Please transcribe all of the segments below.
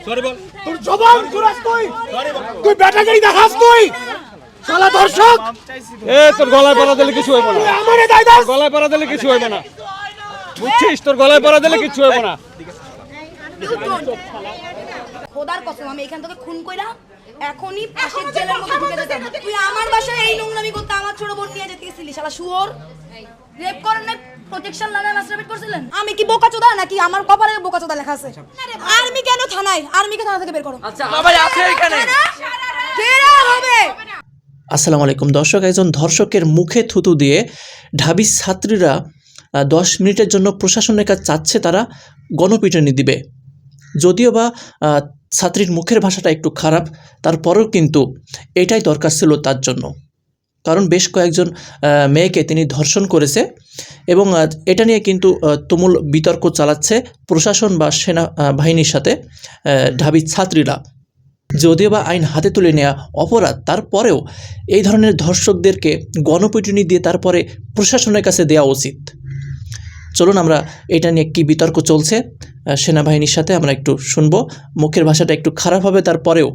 Sorry বল। তোর জবান খুরাস তুই। তুই ব্যাটাগিরি দেখাস তুই। শালা দর্শক। তোর গলায় পড়া দিলে কিছু হইব না। তুই আমারে দাই দাস। গলায় পড়া দিলে কিছু হইব না। বুঝছিস? তোর গলায় পড়া দিলে কিছু হইব না। খোদার কসম আমি এখান থেকে খুন কইরা এখনই ফাঁসির জেলের মধ্যে ঢুকে যেতাম। তুই আমার বাসায় এই নোংরামি করতে আমার ছোট বোন নিয়ে যেতে গেছিলি শালা শুয়োর। রেপ করেন না, প্রোটেকশন লাগায় মাস্টারবেট করছিলেন। আমি কি বোকাচোদা নাকি আমার কপালে বোকাচোদা লেখা আছে? আর্মি কেন থানায়? আর্মিকে থানা থেকে বের করো। আচ্ছা সবাই আছে এখানে। কেরা হবে? আসসালামু আলাইকুম দর্শক, একজন ধর্ষকের মুখে থুতু দিয়ে ঢাবি ছাত্রীরা 10 মিনিটের জন্য প্রশাসনের কাছে চাচ্ছে তারা গণপিটুনি দিবে। যদিও বা ছাত্রীর মুখের ভাষাটা একটু খারাপ, তারপরেও কিন্তু এটাই দরকার ছিল তার জন্য। কারণ বেশ কয়েকজন মেয়েকে তিনি ধর্ষণ করেছে এবং এটা নিয়ে কিন্তু তুমুল বিতর্ক চালাচ্ছে প্রশাসন বা সেনা বাহিনীর সাথে ঢাবি ছাত্রীরা। যদিও বা আইন হাতে তুলে নেওয়া অপরাধ, তারপরেও এই ধরনের ধর্ষকদেরকে গণপিটুনি দিয়ে তারপরে প্রশাসনের কাছে দেওয়া উচিত। চলুন আমরা এটা নিয়ে কী বিতর্ক চলছে সেনাবাহিনীর সাথে আমরা একটু শুনবো। মুখের ভাষাটা একটু খারাপ হবে, তারপরেও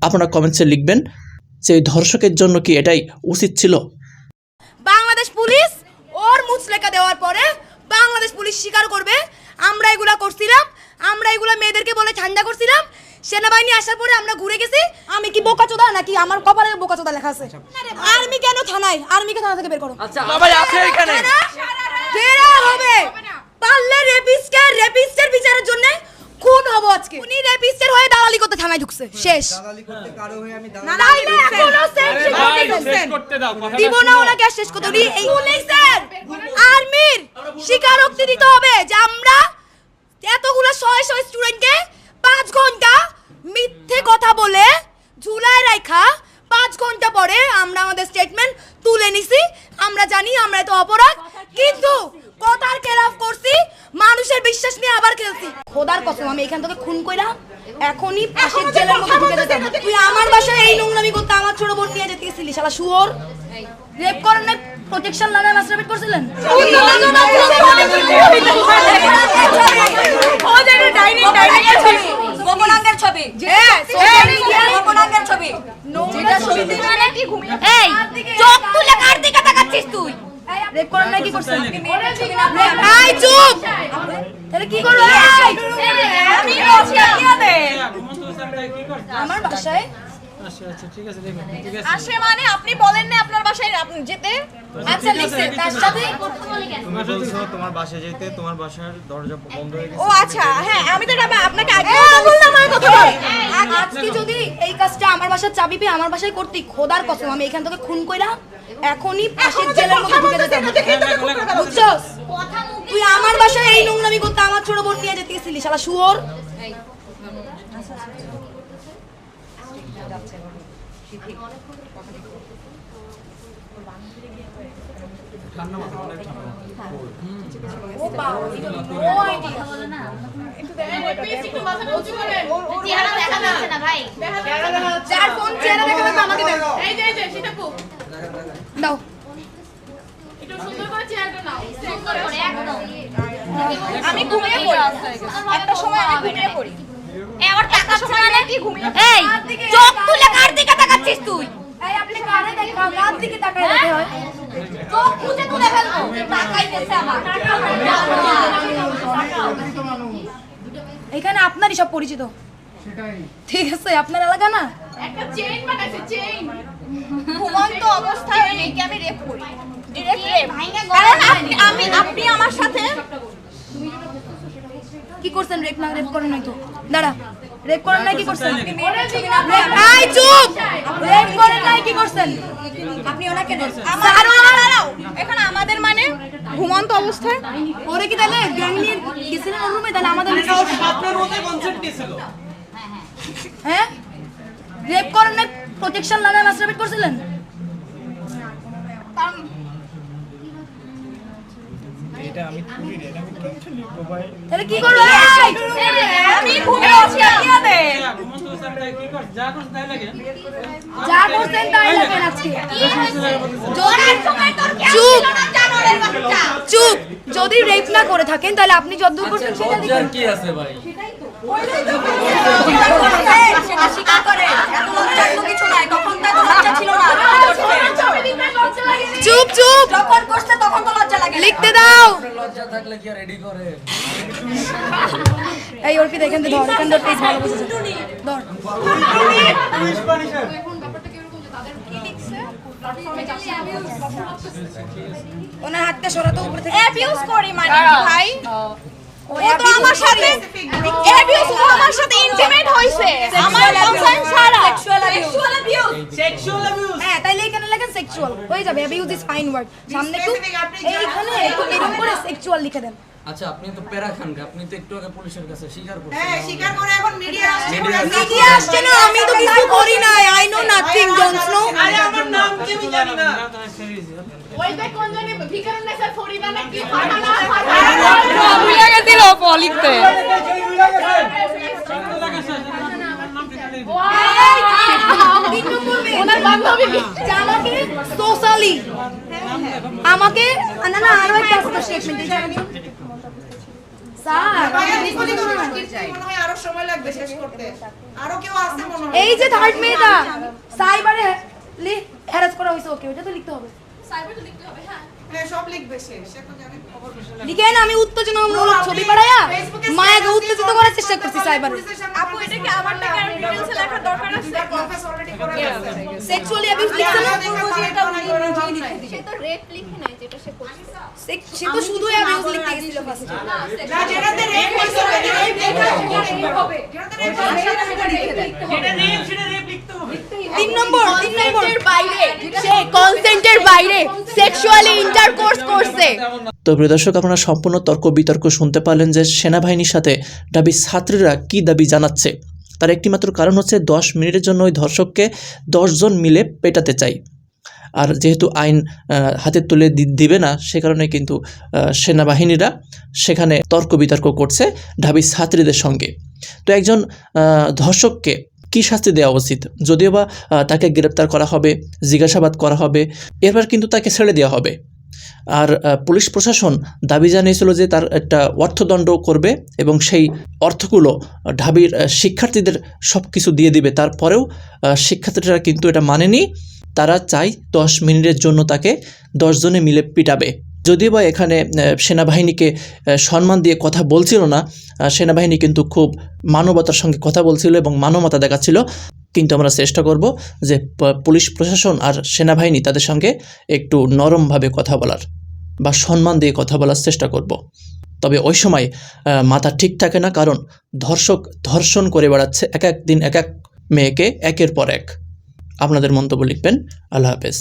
আপনারা কমেন্টসে লিখবেন যে এই ধর্ষকের জন্য কি এটাই উচিত ছিল। বাংলাদেশ পুলিশ ওর মুচলেকা দেওয়ার পরে বাংলাদেশ পুলিশ স্বীকার করবে আমরা এগুলা করছিলাম, আমরা এগুলা মেয়েদেরকে বলে ঠান্ডা করছিলাম। সেনাবাহিনী আসার পরে আমরা ঘুরে গেছি। আমি কি বোকাচোদা নাকি আমার কপালে বোকাচোদা লেখা আছে? আর্মি কেন থানায়? আর্মিকে থানা থেকে বের করো। আচ্ছা সবাই আছে এখানে। কেরা হবে? পারলে রেপিস্টের বিচারের জন্য খুন হবো আজকে। উনি রেপিস্টের হয়ে দালালি করতে থানায় ঢুকছে। শেষ। দালালি করতে কারো হয়ে আমি দালালি করতে দাও। দিব না ওনাকে শেষ করতে। উনি এই পুলিশের আর্মির স্বীকারোক্তি দিতে হবে যে আমরা এতগুলো শয়ে স্টুডেন্টকে 5 ঘন্টা মিথ্যে কথা বলে ঝুলায় রাখা, 5 ঘন্টা পরে আমরা আমাদের স্টেটমেন্ট তুলে নিছি। আমরা জানি আমরা এত অপরাধ, কিন্তু কথার খেলাফ করছি, মানুষের বিশ্বাস নিয়ে আবার খেলছি। খোদার কসম আমি এখান থেকে খুন কইরা এখনই ফাঁসির জেলের মধ্যে ঢুকে যেতাম। তুই আমার বাসায় এই নোংরামি করতে আমার ছোট বোন নিয়ে যেতে গেছিলি শালা শুয়োর। রেপ করেন না, প্রোটেকশন লাগায় মাস্টারবেট করছিলেন। গোপনাঙ্গের ছবি, গোপনাঙ্গের ছবি, যেটা ছবি মানে কি ঘুমিয়ে এই চোখ তুলে কার দিকে তাকাচ্ছিস তুই? রেপ করেন না, কি করছেন? এই চুপ। তাহলে কি করব? আমি বলছি আপনাদের আমার বাসায় আচ্ছা ঠিক আছে, দেখুন ঠিক আছে। আসে মানে আপনি বলেন না আপনার বাসায় আপনি যেতে? আচ্ছা লিখছে তার সাথে তুমি বলছো তোমার বাসায় যেতে, তোমার বাসার দরজা বন্ধ হয়ে গেছে। ও আচ্ছা, হ্যাঁ আমি তো আপনাকে আগে বললাম আমার কথা বল। আজকে যদি এই কাজটা আমার বাসার চাবি পেয়ে আমার বাসায় করতে, খোদার কসম আমি এখান থেকে খুন কইরা এখনই ফাঁসির জেলের মধ্যে ঢুকে যেতাম। বুঝছস? তুই আমার বাসায় এই নোংরামি করতে আমার ছোট বোন নিয়ে যেতে গেছিলি শালা শুয়োর। যার ফোন চেহারা দেখা লাগবে আমাকে দাও। এই যে সেটা কো দাও। একটু সুন্দর করে চেহারাটা নাও। সুন্দর করে একদম। আমি ঘুমিয়ে পড়ি, একটা সময় আমি ঘুমিয়ে পড়ি। এই আবার টাকা সময় নাকি ঘুমিয়ে? এই চোখ তুলে কার দিকে তাকাচ্ছিস তুই? এই আপনি কারে দেখেন? কার দিকে তাকায় রাখতে হয়? চোখ মুছে তুলে ফেলবো। তাকাইতেছে আমার। এখানে আপনারই সব পরিচিত। ঠিক আছে, আপনার এলাকা না? একটা চেইন বানাইছে, চেইন। ঘুমন্ত অবস্থায় মেয়েকে আমি রেপ করি। Direct rape. কারণ আপনি আমার সাথে কি করছেন? রেপ না রেপ করেন নাই তো? দাঁড়া, রেপ করেন নাই কি করছেন? এই চুপ। রেপ করেন নাই কি করছেন? আপনি ওনাকে দাঁড়াও। এখানে আমাদের মানে ঘুমন্ত অবস্থায় ওরে কি তাহলে গ্যাং নিয়ে গেছিলেন ওর রুমে? তাহলে আমাদের আপনার মতে কনসেপ্ট দিছিল। হ্যাঁ, রেপ করেন নাই, প্রোটেকশন লাগায় মাস্টারবেট করছিলেন। এটা আমি করি না, এটা আমি কেমনে লিখবো ভাই? তাহলে কি করব? আমি ঘুমিয়ে আছি আপনাদের। যা করছ তাই লাগে। যা করছেন তাই লাগেন আজকে। চুপ জানোয়ারের বাচ্চা। চুপ। যদি রেপ না করে থাকেন তাহলে আপনি যতদূর করছেন সেটা দেখুন। কি আছে ভাই? সেটা স্বীকার করে। এত লজ্জার তো কিছু নাই, তখন তো এত লজ্জা ছিল না। চুপ চুপ, যখন করছে তখন তো লজ্জা লাগে। লিখতে দাও। লজ্জা থাকলে কি আর রেডি করে? এই অর্পিতা এখান থেকে ধর, এখান থেকে প্লিজ ভালো বুঝেছে ধর। ওনার হাতটা সরাতো উপর থেকে। অ্যাবিউজ করি মানে ভাই, ও তো আমার সাথে অ্যাবিউজ, ও আমার সাথে ইন্টিমেট হইছে, আমার কনসার্ন ছাড়া। Sexual abuse. হ্যাঁ, তাইলে এখানে লেখেন সেক্সুয়াল হয়ে যাবে। Abuse is fine word. সামনে একটু এইখানে একটু এরকম করে সেক্সুয়াল লিখে দেন। আচ্ছা, আপনি তো প্যারা খান, আপনি তো একটু আগে পুলিশের কাছে স্বীকার করছেন। হ্যাঁ, স্বীকার করে এখন মিডিয়া আসছে। মিডিয়া আসছে না, আমি তো কিছু করি নাই। I know nothing, John Snow. আরে আমার নাম কি আমি জানি না। ভুলে গেছিল লিখতে। ওনার বান্ধবী আমাকে সোশ্যালি আমাকে না না আরো একটা স্টেটমেন্ট স্যার। মনে হয় আরো সময় লাগবে শেষ করতে। আরো কেউ আছে মনে হয়। এই যে থার্ড মেয়েটা সাইবারে হ্যারাস করা হয়েছে, ওকে ওটা তো লিখতে হবে। হ্যাঁ, সব লিখবে সে তো জানে। লিখেন আমি উত্তেজনামূলক ছবি পাঠাইয়া মায়াকে উত্তেজিত করার চেষ্টা করছি সাইবারে। আপু এটা কি আমার টাকা আর ডিটেইলসে লেখার দরকার আছে? কনফেস অলরেডি করে ফেলছে। সেক্সুয়ালি অ্যাবিউজ লিখছে না? সে তো রেপ লিখে নাই, যেটা সে করছে। সে তো শুধু অ্যাবিউজ লিখতে গেছিল ফার্স্টে। না, যেটাতে রেপ হইছে ওটাতে রেপ লেখা হবে। যেটাতে রেপ হইছে সেটা রেপ লিখতে হবে। 3 নম্বর কনসেন্টের বাইরে, সে কনসেন্টের বাইরে সেক্সুয়ালি ইন্টারকোর্স করছে। তো প্রিয় দর্শক, আপনারা সম্পূর্ণ তর্ক বিতর্ক শুনতে পারলেন যে সেনাবাহিনীর সাথে ঢাবি ছাত্রীরা কী দাবি জানাচ্ছে। তার একটিমাত্র কারণ হচ্ছে 10 মিনিটের জন্য ওই ধর্ষককে 10 জন মিলে পেটাতে চাই। আর যেহেতু আইন হাতে তুলে দিবে না, সে কারণে কিন্তু সেনাবাহিনীরা সেখানে তর্ক বিতর্ক করছে ঢাবি ছাত্রীদের সঙ্গে। তো একজন ধর্ষককে কী শাস্তি দেওয়া উচিত? যদিও বা তাকে গ্রেপ্তার করা হবে, জিজ্ঞাসাবাদ করা হবে, এরপর কিন্তু তাকে ছেড়ে দেওয়া হবে। আর পুলিশ প্রশাসন দাবি জানিয়েছিল যে তার একটা অর্থদণ্ড করবে এবং সেই অর্থগুলো ঢাবির শিক্ষার্থীদের সব কিছু দিয়ে দিবে। তারপরেও শিক্ষার্থীরা কিন্তু এটা মানেনি। তারা চায় 10 মিনিটের জন্য তাকে 10 জনে মিলে পিটাবে। যদিও বা এখানে সেনাবাহিনীকে সম্মান দিয়ে কথা বলছিল না, সেনাবাহিনী কিন্তু খুব মানবতার সঙ্গে কথা বলছিল এবং মানবতা দেখাচ্ছিল। কিন্তু আমরা চেষ্টা করব যে পুলিশ প্রশাসন আর সেনাবাহিনী তাদের সঙ্গে একটু নরমভাবে কথা বলার বা সম্মান দিয়ে কথা বলার চেষ্টা করব। তবে ওই সময় মাথা ঠিক থাকে না, কারণ ধর্ষক ধর্ষণ করে বেড়াচ্ছে এক এক দিন এক এক মেয়েকে একের পর এক। আপনাদের মন্তব্য লিখবেন। আল্লাহ হাফেজ।